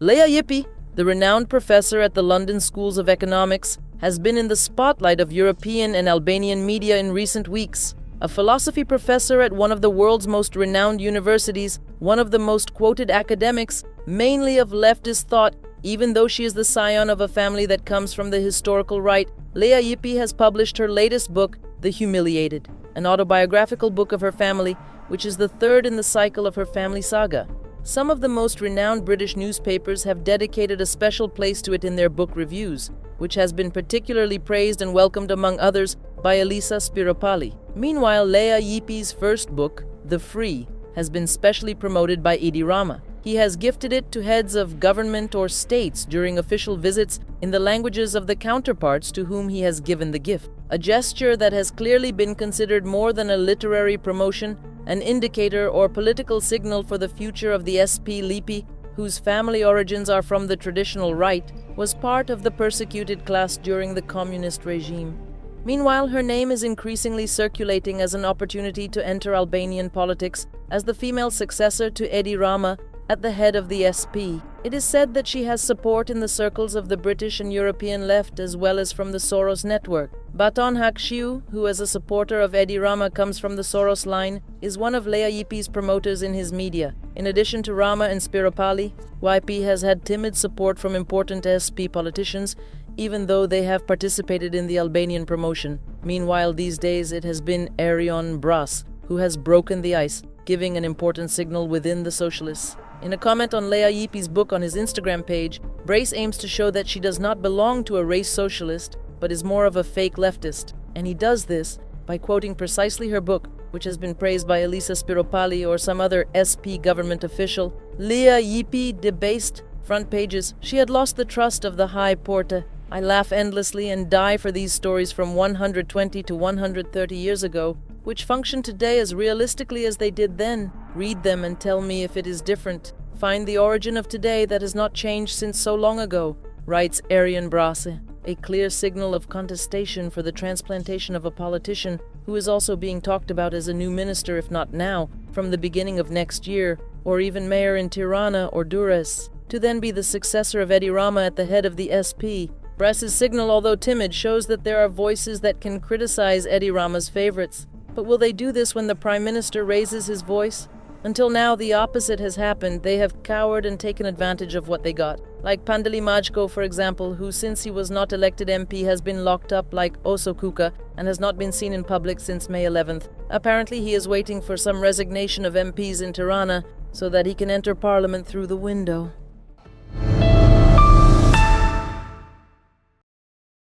Lea Ypi, the renowned professor at the London Schools of Economics, has been in the spotlight of European and Albanian media in recent weeks. A philosophy professor at one of the world's most renowned universities, one of the most quoted academics, mainly of leftist thought, even though she is the scion of a family that comes from the historical right, Lea Ypi has published her latest book, The Humiliated, an autobiographical book of her family, which is the third in the cycle of her family saga. Some of the most renowned British newspapers have dedicated a special place to it in their book reviews, which has been particularly praised and welcomed among others by Elisa Spiropali. Meanwhile, Lea Ypi's first book, The Free, has been specially promoted by Edi Rama. He has gifted it to heads of government or states during official visits in the languages of the counterparts to whom he has given the gift. A gesture that has clearly been considered more than a literary promotion, an indicator or political signal for the future of the SP Lipi, whose family origins are from the traditional right, was part of the persecuted class during the communist regime. Meanwhile, her name is increasingly circulating as an opportunity to enter Albanian politics as the female successor to Edi Rama at the head of the SP. It is said that she has support in the circles of the British and European left as well as from the Soros network. Baton Hakshiu, who as a supporter of Edi Rama comes from the Soros line, is one of Lea Ypi's promoters in his media. In addition to Rama and Spiropali, Ypi has had timid support from important SP politicians, even though they have participated in the Albanian promotion. Meanwhile, these days it has been Erion Bras who has broken the ice, giving an important signal within the socialists. In a comment on Lea Ypi's book on his Instagram page, Brace aims to show that she does not belong to a race socialist, but is more of a fake leftist. And he does this by quoting precisely her book, which has been praised by Elisa Spiropali or some other SP government official. Lea Ypi debased front pages. She had lost the trust of the High Porta. I laugh endlessly and die for these stories from 120 to 130 years ago, which function today as realistically as they did then. Read them and tell me if it is different. Find the origin of today that has not changed since so long ago, writes Arian Brase, a clear signal of contestation for the transplantation of a politician who is also being talked about as a new minister, if not now, from the beginning of next year, or even mayor in Tirana or Durrës, to then be the successor of Edi Rama at the head of the SP. Brase's signal, although timid, shows that there are voices that can criticize Edi Rama's favorites. But will they do this when the Prime Minister raises his voice? Until now, the opposite has happened. They have cowered and taken advantage of what they got. Like Pandeli Majko, for example, who since he was not elected MP has been locked up like Osokuka and has not been seen in public since May 11th. Apparently he is waiting for some resignation of MPs in Tirana so that he can enter Parliament through the window.